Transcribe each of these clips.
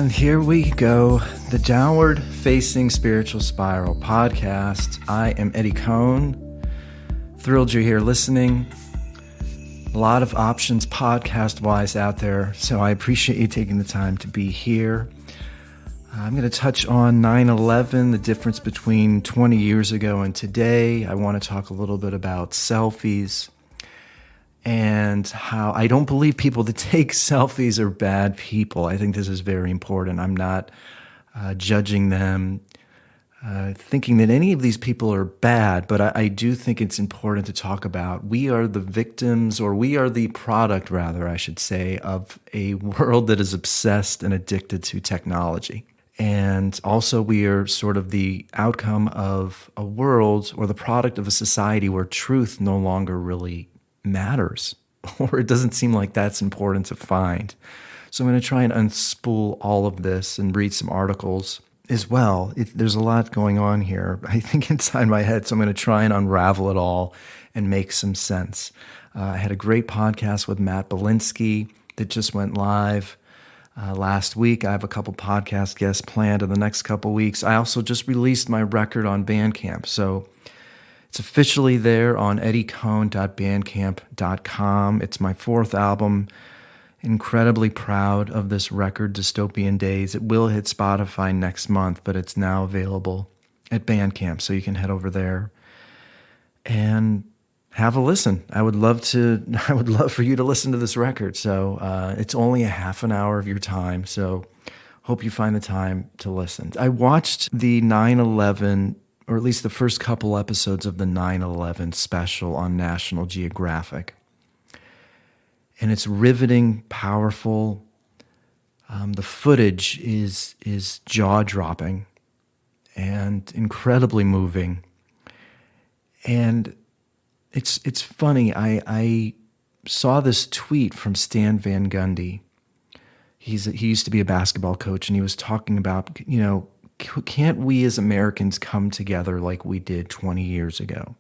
And here we go, the Downward Facing Spiritual Spiral podcast. I am Eddie Cohn. Thrilled you're here listening. A lot of options podcast-wise out there, so I appreciate you taking the time to be here. I'm going to touch on 9/11, the difference between 20 years ago and today. I want to talk a little bit about selfies and how I don't believe people that take selfies are bad people. I think this is very important. I'm not judging them, thinking that any of these people are bad, but I do think it's important to talk about. We are the victims, or we are the product, rather, I should say, of a world that is obsessed and addicted to technology. And also we are sort of the outcome of a world, or the product of a society where truth no longer really matters, or it doesn't seem like that's important to find. So I'm going to try and unspool all of this and read some articles as well. There's a lot going on here, I think, inside my head, so I'm going to try and unravel it all and make some sense. I had a great podcast with Matt Belinsky that just went live last week. I have a couple podcast guests planned in the next couple weeks. I also just released my record on Bandcamp, so it's officially there on eddiecohn.bandcamp.com. It's my fourth album. Incredibly proud of this record, Dystopian Days. It will hit Spotify next month, but it's now available at Bandcamp, so you can head over there and have a listen. I would love for you to listen to this record. So it's only a half an hour of your time, so hope you find the time to listen. I watched the 9/11, or at least the first couple episodes of the 9/11 special on National Geographic. And it's riveting, powerful. The footage is jaw-dropping and incredibly moving. And it's funny, I saw this tweet from Stan Van Gundy. He used to be a basketball coach, and he was talking about, can't we as Americans come together like we did 20 years ago?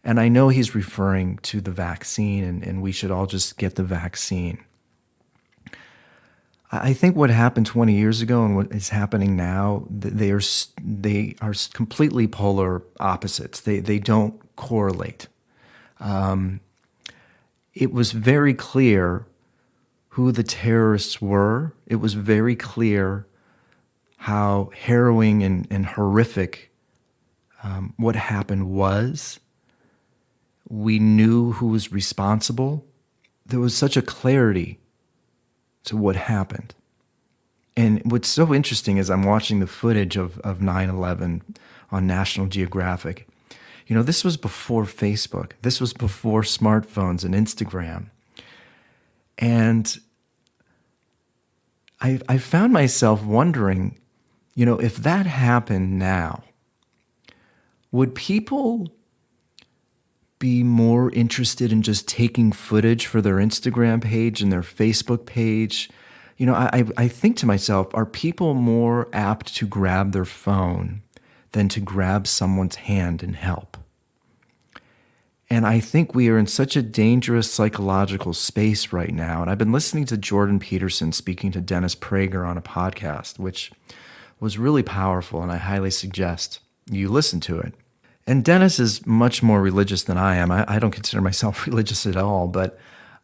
And I know he's referring to the vaccine, and we should all just get the vaccine. I think what happened 20 years ago and what is happening now, they are completely polar opposites. They don't correlate. It was very clear who the terrorists were. It was very clear how harrowing and horrific what happened was. We knew who was responsible. There was such a clarity to what happened. And what's so interesting is I'm watching the footage of 9/11 on National Geographic. This was before Facebook. This was before smartphones and Instagram. And I found myself wondering, if that happened now, would people be more interested in just taking footage for their Instagram page and their Facebook page? I think to myself, are people more apt to grab their phone than to grab someone's hand and help? And I think we are in such a dangerous psychological space right now. And I've been listening to Jordan Peterson speaking to Dennis Prager on a podcast, which was really powerful, and I highly suggest you listen to it. And Dennis is much more religious than I am. I don't consider myself religious at all, but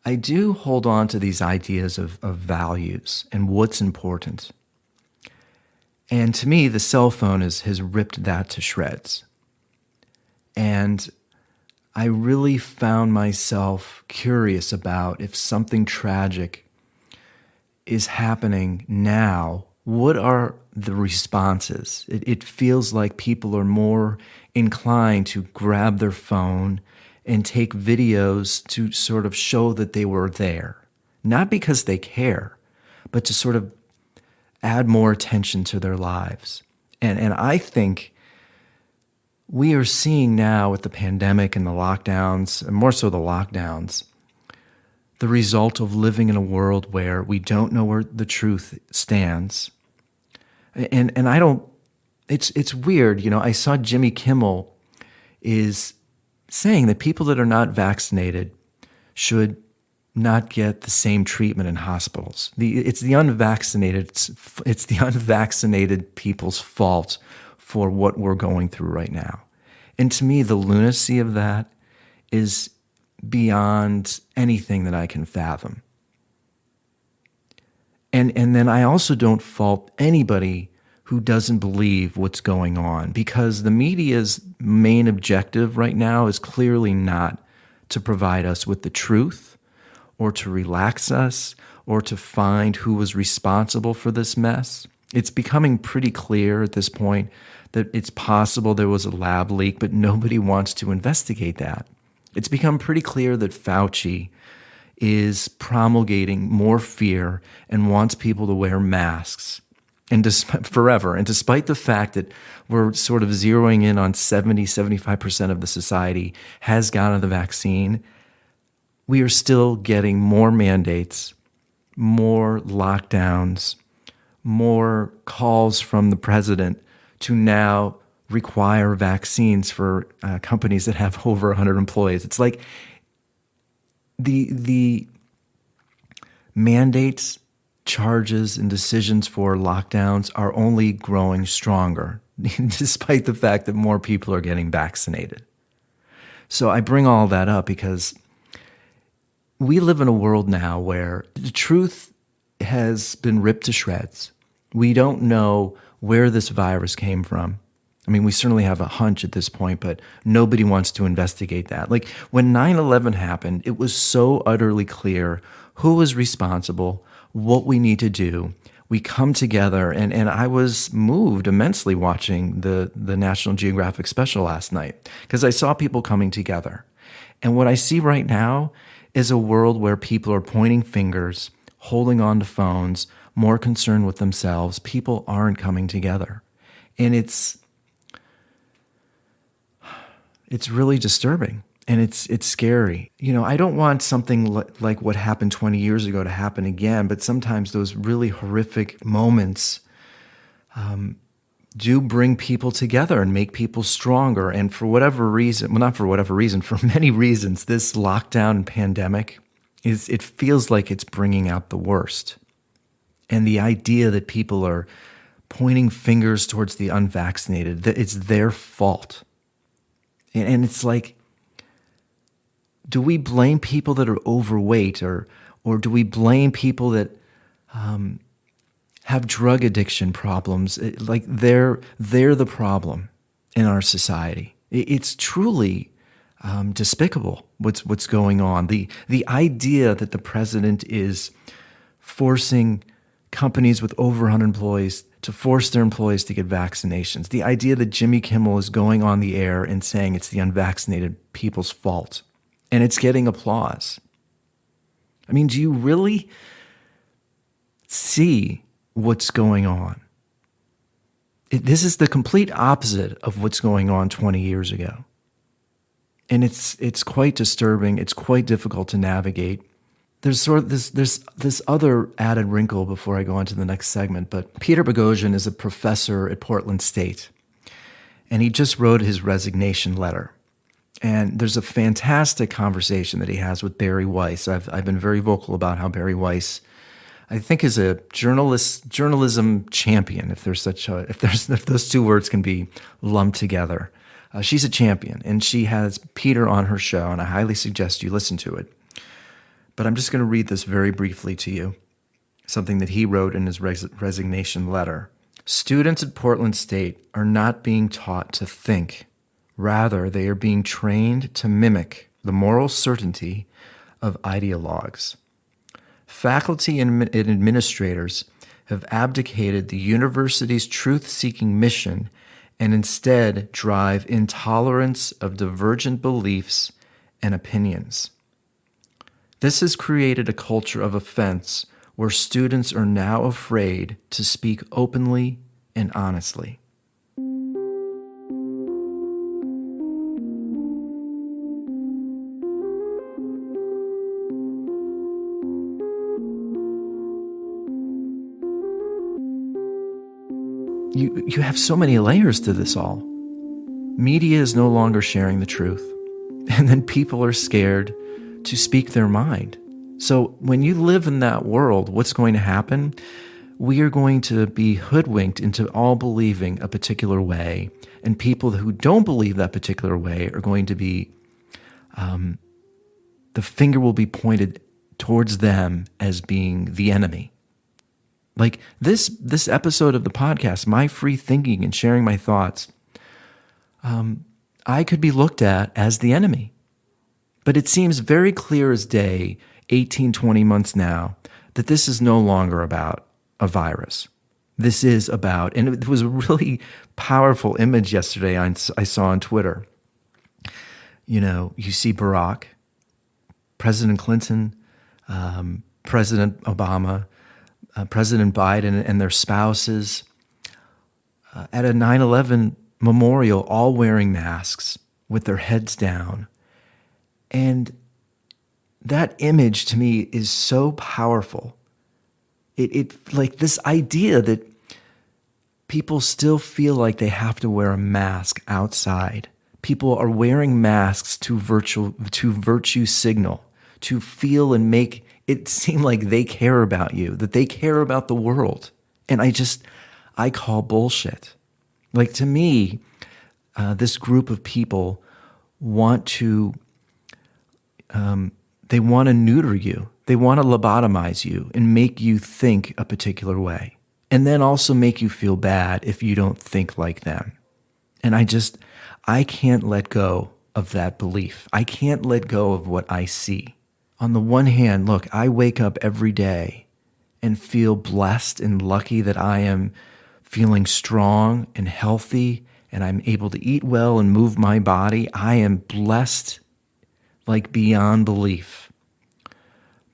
I do hold on to these ideas of values and what's important. And to me, the cell phone has ripped that to shreds. And I really found myself curious about, if something tragic is happening now, what are the responses? It feels like people are more inclined to grab their phone and take videos to sort of show that they were there. Not because they care, but to sort of add more attention to their lives. And I think we are seeing now with the pandemic and the lockdowns, and more so the lockdowns, the result of living in a world where we don't know where the truth stands. And I don't, it's weird, I saw Jimmy Kimmel is saying that people that are not vaccinated should not get the same treatment in hospitals. It's the unvaccinated. It's the unvaccinated people's fault for what we're going through right now. And to me, the lunacy of that is beyond anything that I can fathom. And then I also don't fault anybody who doesn't believe what's going on, because the media's main objective right now is clearly not to provide us with the truth or to relax us or to find who was responsible for this mess. It's becoming pretty clear at this point that it's possible there was a lab leak, but nobody wants to investigate that. It's become pretty clear that Fauci is promulgating more fear and wants people to wear masks and forever. And despite the fact that we're sort of zeroing in on 75% of the society has gotten the vaccine, we are still getting more mandates, more lockdowns, more calls from the president to now require vaccines for companies that have over 100 employees. It's like the mandates, charges, and decisions for lockdowns are only growing stronger, despite the fact that more people are getting vaccinated. So I bring all that up because we live in a world now where the truth has been ripped to shreds. We don't know where this virus came from. I mean, we certainly have a hunch at this point, but nobody wants to investigate that. Like when 9/11 happened, it was so utterly clear who was responsible, what we need to do. We come together, and I was moved immensely watching the National Geographic special last night because I saw people coming together. And what I see right now is a world where people are pointing fingers, holding on to phones, more concerned with themselves. People aren't coming together. And it's really disturbing, and it's scary. You know, I don't want something like what happened 20 years ago to happen again, but sometimes those really horrific moments do bring people together and make people stronger. And for whatever reason, well, not for whatever reason, for many reasons, this lockdown and pandemic it feels like it's bringing out the worst. And the idea that people are pointing fingers towards the unvaccinated, that it's their fault. And it's like, do we blame people that are overweight, or do we blame people that have drug addiction problems? Like they're the problem in our society. It's truly despicable what's going on. The idea that the president is forcing companies with over 100 employees to force their employees to get vaccinations. The idea that Jimmy Kimmel is going on the air and saying it's the unvaccinated people's fault, and it's getting applause. I mean, do you really see what's going on? This is the complete opposite of what's going on 20 years ago. And it's quite disturbing. It's quite difficult to navigate. There's sort of this other added wrinkle before I go on to the next segment, but Peter Boghossian is a professor at Portland State, and he just wrote his resignation letter. And there's a fantastic conversation that he has with Bari Weiss. I've been very vocal about how Bari Weiss, I think, is a journalism champion, if those two words can be lumped together. She's a champion, and she has Peter on her show, and I highly suggest you listen to it. But I'm just going to read this very briefly to you, something that he wrote in his resignation letter. Students at Portland State are not being taught to think. Rather, they are being trained to mimic the moral certainty of ideologues. Faculty and administrators have abdicated the university's truth-seeking mission and instead drive intolerance of divergent beliefs and opinions. This has created a culture of offense where students are now afraid to speak openly and honestly. You have so many layers to this all. Media is no longer sharing the truth, and then people are scared to speak their mind. So when you live in that world, what's going to happen? We are going to be hoodwinked into all believing a particular way. And people who don't believe that particular way are going to be, the finger will be pointed towards them as being the enemy. Like this episode of the podcast, my free thinking and sharing my thoughts, I could be looked at as the enemy. But it seems very clear as day, 18, 20 months now, that this is no longer about a virus. This is about, and it was a really powerful image yesterday I saw on Twitter. You see Barack, President Clinton, President Obama, President Biden and their spouses at a 9/11 memorial, all wearing masks with their heads down. And that image to me is so powerful. It like this idea that people still feel like they have to wear a mask outside. People are wearing masks to virtue signal, to feel and make it seem like they care about you, that they care about the world. And I call bullshit. Like, to me, this group of people want to, they want to neuter you. They want to lobotomize you and make you think a particular way. And then also make you feel bad if you don't think like them. And I can't let go of that belief. I can't let go of what I see. On the one hand, look, I wake up every day and feel blessed and lucky that I am feeling strong and healthy and I'm able to eat well and move my body. I am blessed like beyond belief.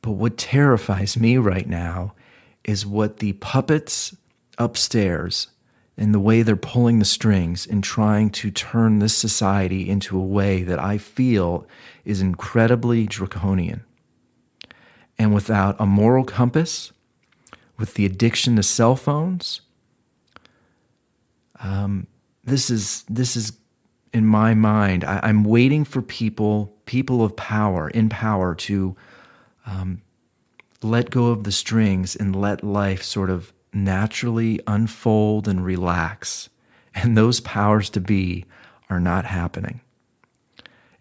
But what terrifies me right now is what the puppets upstairs and the way they're pulling the strings and trying to turn this society into a way that I feel is incredibly draconian. And without a moral compass, with the addiction to cell phones, this is in my mind. I'm waiting for people of power, in power, to let go of the strings and let life sort of naturally unfold and relax. And those powers to be are not happening.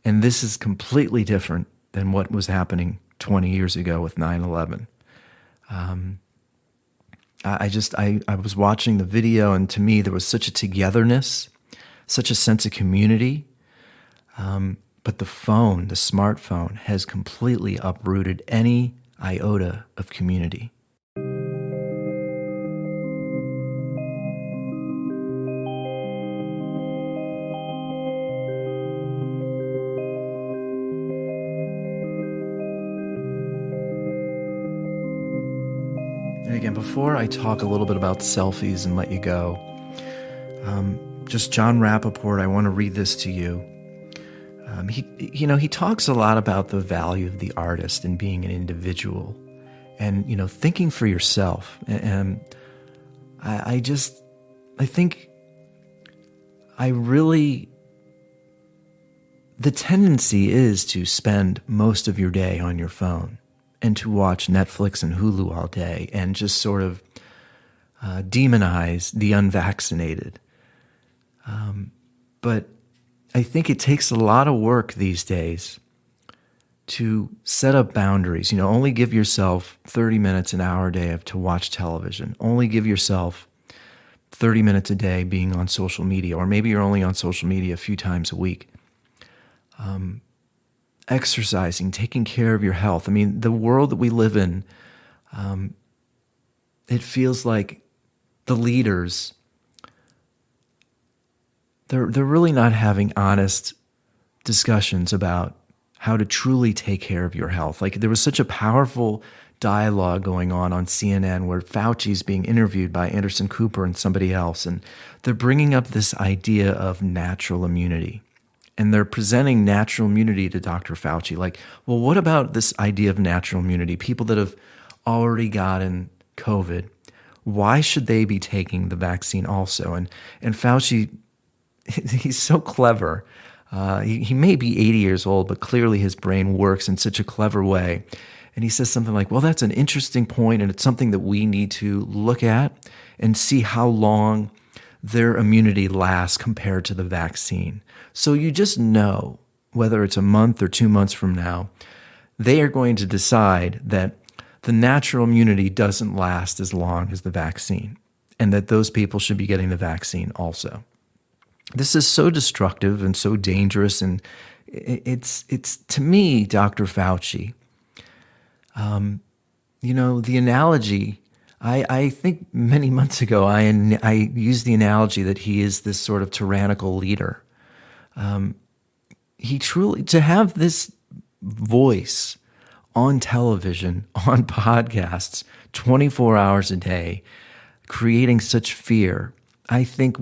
And this is completely different than what was happening 20 years ago with 9/11. I was watching the video, and to me there was such a togetherness, such a sense of community. But the smartphone, has completely uprooted any iota of community. And again, before I talk a little bit about selfies and let you go, just John Rappaport, I want to read this to you. He talks a lot about the value of the artist and being an individual and, thinking for yourself. And I think the tendency is to spend most of your day on your phone and to watch Netflix and Hulu all day and just sort of demonize the unvaccinated. But I think it takes a lot of work these days to set up boundaries. Only give yourself 30 minutes an hour a day to watch television. Only give yourself 30 minutes a day being on social media, or maybe you're only on social media a few times a week. Exercising, taking care of your health. I mean, the world that we live in, it feels like the leaders, they're really not having honest discussions about how to truly take care of your health. Like, there was such a powerful dialogue going on CNN where Fauci's being interviewed by Anderson Cooper and somebody else, and they're bringing up this idea of natural immunity. And they're presenting natural immunity to Dr. Fauci. Like, well, what about this idea of natural immunity? People that have already gotten COVID, why should they be taking the vaccine also? And Fauci, he's so clever. He may be 80 years old, but clearly his brain works in such a clever way. And he says something like, well, that's an interesting point, and it's something that we need to look at and see how long their immunity lasts compared to the vaccine. So you just know, whether it's a month or 2 months from now, they are going to decide that the natural immunity doesn't last as long as the vaccine, and that those people should be getting the vaccine also. This is so destructive and so dangerous, and it's to me, Dr. Fauci, the analogy, I think many months ago, I used the analogy that he is this sort of tyrannical leader. He truly, to have this voice on television, on podcasts, 24 hours a day, creating such fear, I think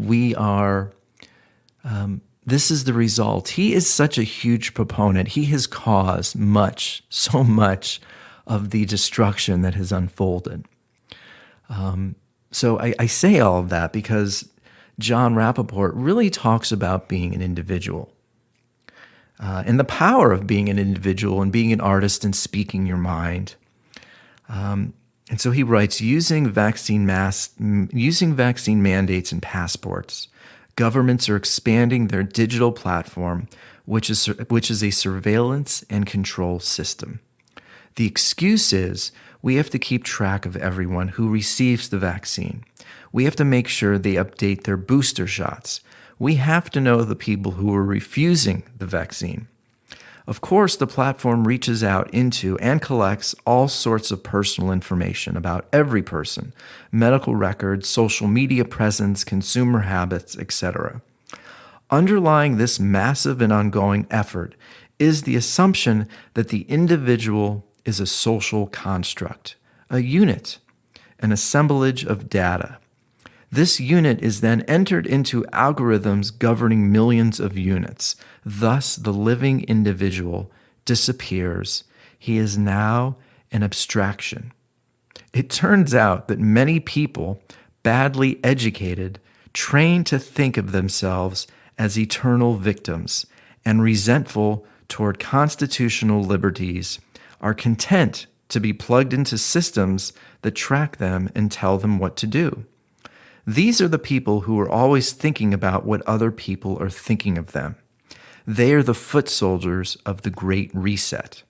this is the result. He is such a huge proponent. He has caused so much of the destruction that has unfolded. So I say all of that because John Rappaport really talks about being an individual and the power of being an individual and being an artist and speaking your mind. And so he writes, using vaccine mandates and passports, governments are expanding their digital platform, which is a surveillance and control system. The excuse is we have to keep track of everyone who receives the vaccine. We have to make sure they update their booster shots. We have to know the people who are refusing the vaccine. Of course, the platform reaches out into and collects all sorts of personal information about every person, medical records, social media presence, consumer habits, etc. Underlying this massive and ongoing effort is the assumption that the individual is a social construct, a unit, an assemblage of data. This unit is then entered into algorithms governing millions of units. Thus, the living individual disappears. He is now an abstraction. It turns out that many people, badly educated, trained to think of themselves as eternal victims and resentful toward constitutional liberties, are content to be plugged into systems that track them and tell them what to do. These are the people who are always thinking about what other people are thinking of them. They are the foot soldiers of the Great Reset.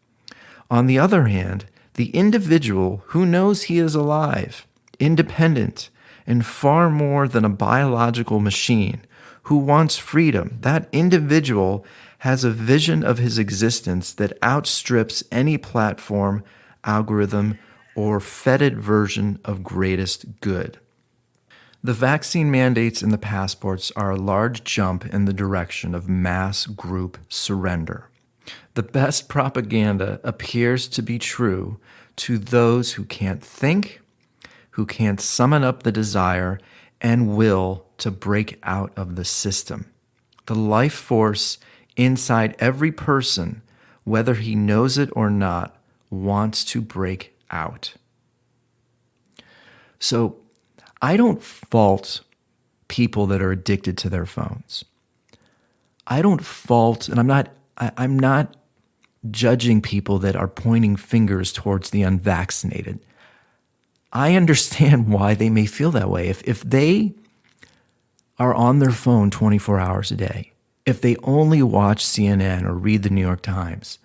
On the other hand, the individual who knows he is alive, independent, and far more than a biological machine, who wants freedom, that individual has a vision of his existence that outstrips any platform, algorithm, or fetid version of greatest good. The vaccine mandates and the passports are a large jump in the direction of mass group surrender. The best propaganda appears to be true to those who can't think, who can't summon up the desire and will to break out of the system. The life force inside every person, whether he knows it or not, wants to break out. So, I don't fault people that are addicted to their phones. I don't fault, and I'm not judging people that are pointing fingers towards the unvaccinated. I understand why they may feel that way. If they are on their phone 24 hours a day, if they only watch CNN or read the New York Times,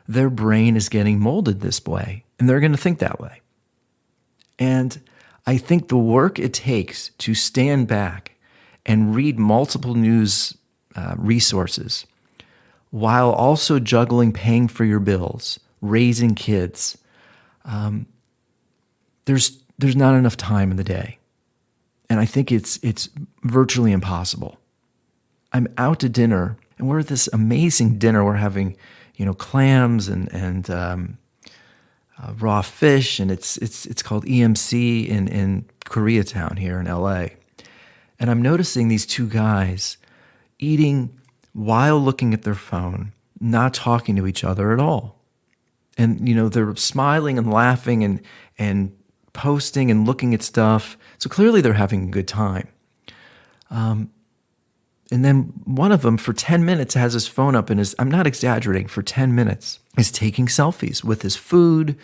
their brain is getting molded this way, and they're going to think that way. And I think the work it takes to stand back and read multiple news resources while also juggling paying for your bills, raising kids, there's not enough time in the day. And I think it's virtually impossible. I'm out to dinner, and we're at this amazing dinner. We're having, clams and raw fish, and it's called EMC in Koreatown here in LA. And I'm noticing these two guys eating while looking at their phone, not talking to each other at all. And they're smiling and laughing and posting and looking at stuff. So clearly they're having a good time. And then one of them for 10 minutes has his phone up and I'm not exaggerating, for 10 minutes is taking selfies with his food,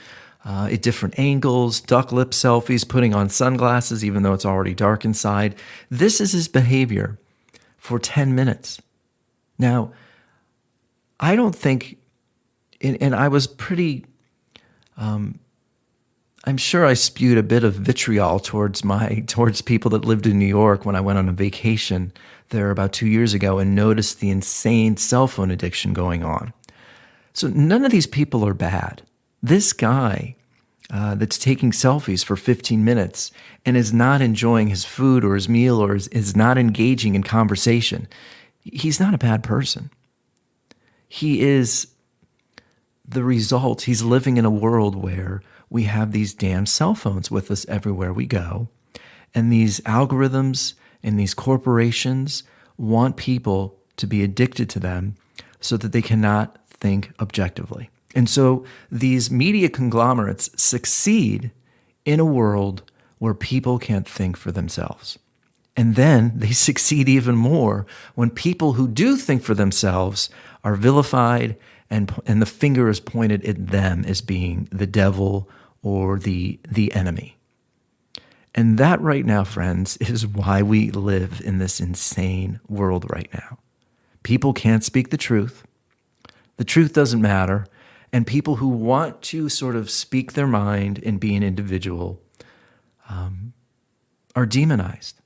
at different angles, duck lip selfies, putting on sunglasses even though it's already dark inside. This is his behavior for 10 minutes. Now, I don't think, and I was pretty, I'm sure I spewed a bit of vitriol towards people that lived in New York when I went on a vacation there about 2 years ago and noticed the insane cell phone addiction going on. So none of these people are bad. This guy that's taking selfies for 15 minutes and is not enjoying his food or his meal or is not engaging in conversation, he's not a bad person. He is the result. He's living in a world where we have these damn cell phones with us everywhere we go. And these algorithms and these corporations want people to be addicted to them so that they cannot think objectively. And so these media conglomerates succeed in a world where people can't think for themselves. And then they succeed even more when people who do think for themselves are vilified and the finger is pointed at them as being the devil or the enemy. And that right now, friends, is why we live in this insane world right now. People can't speak the truth. The truth doesn't matter. And people who want to sort of speak their mind and be an individual are demonized.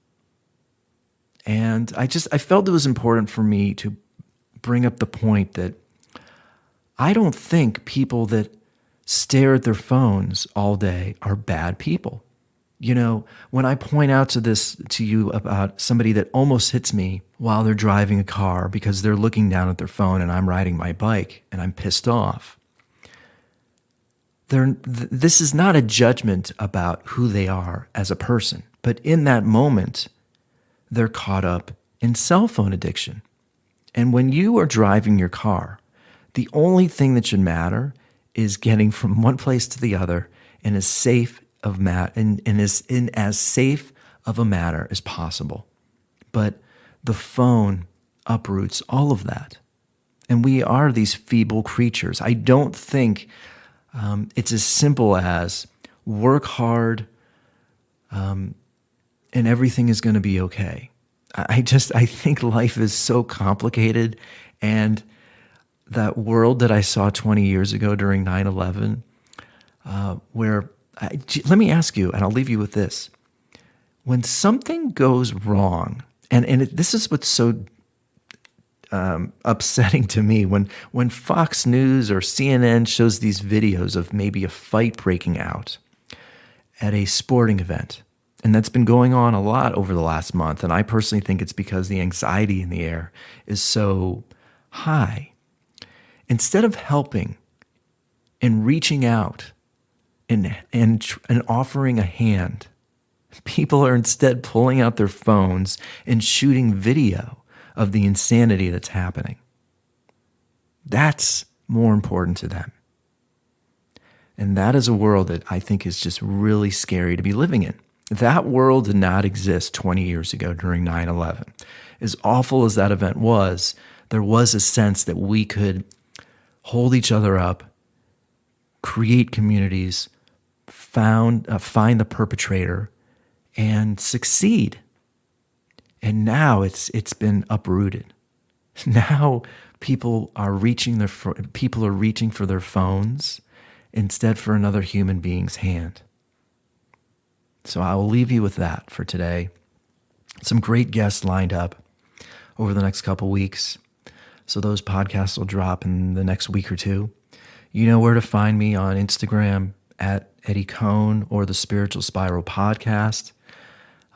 And I felt it was important for me to bring up the point that I don't think people that stare at their phones all day are bad people. You know, when I point out to you about somebody that almost hits me while they're driving a car because they're looking down at their phone and I'm riding my bike and I'm pissed off, this is not a judgment about who they are as a person, but in that moment, they're caught up in cell phone addiction. And when you are driving your car, the only thing that should matter is getting from one place to the other in as safe of as safe of a manner as possible. But the phone uproots all of that. And we are these feeble creatures. I don't think it's as simple as work hard and everything is going to be okay. I think life is so complicated, and that world that I saw 20 years ago during 9/11, let me ask you, and I'll leave you with this. When something goes wrong, this is what's so upsetting to me, when Fox News or CNN shows these videos of maybe a fight breaking out at a sporting event, and that's been going on a lot over the last month, and I personally think it's because the anxiety in the air is so high. Instead of helping and reaching out and offering a hand, people are instead pulling out their phones and shooting video of the insanity that's happening. That's more important to them. And that is a world that I think is just really scary to be living in. That world did not exist 20 years ago during 9/11. As awful as that event was, there was a sense that we could hold each other up, create communities, find the perpetrator, and succeed. And now it's been uprooted. Now people are reaching for their phones instead for another human being's hand. So I will leave you with that for today. Some great guests lined up over the next couple weeks. So those podcasts will drop in the next week or two. You know where to find me on Instagram at Eddie Cohn or the Spiritual Spiral Podcast.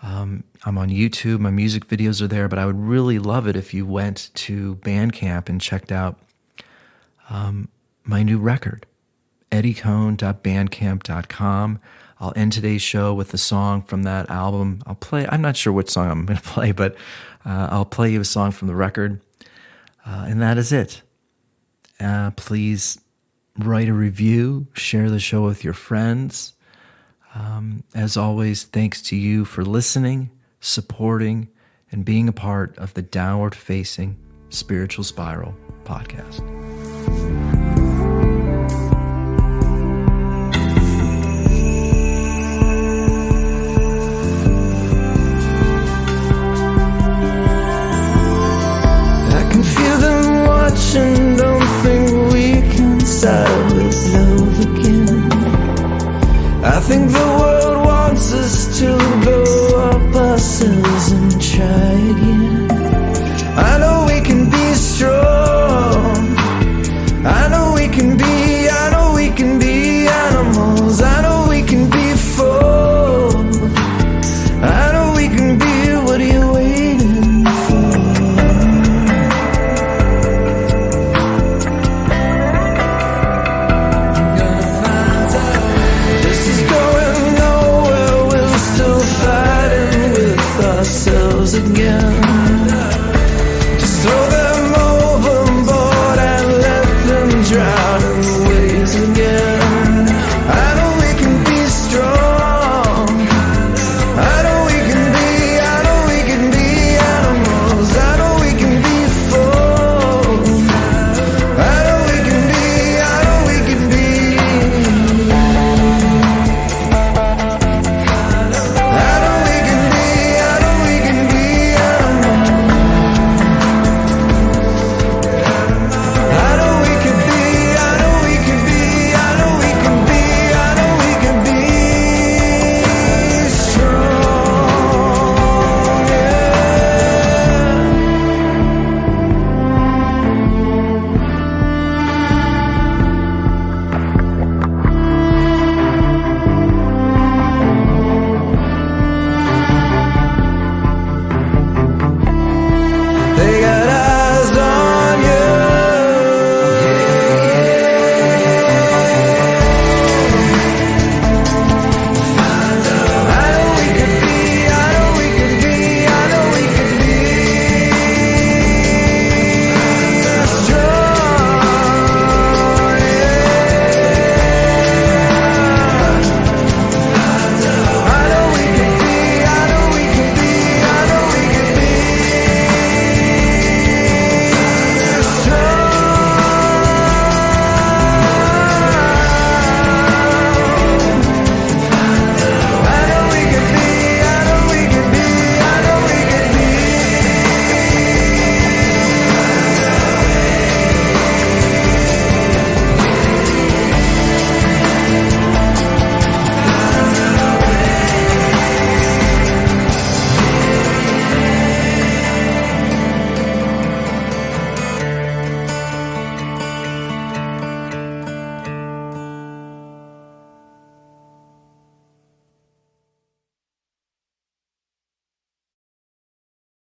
I'm on YouTube. My music videos are there, but I would really love it if you went to Bandcamp and checked out my new record, eddiecohn.bandcamp.com. I'll end today's show with a song from that album. I'm not sure what song I'm going to play, but I'll play you a song from the record. And that is it. Please write a review, share the show with your friends. As always, thanks to you for listening, supporting, and being a part of the Downward Facing Spiritual Spiral podcast.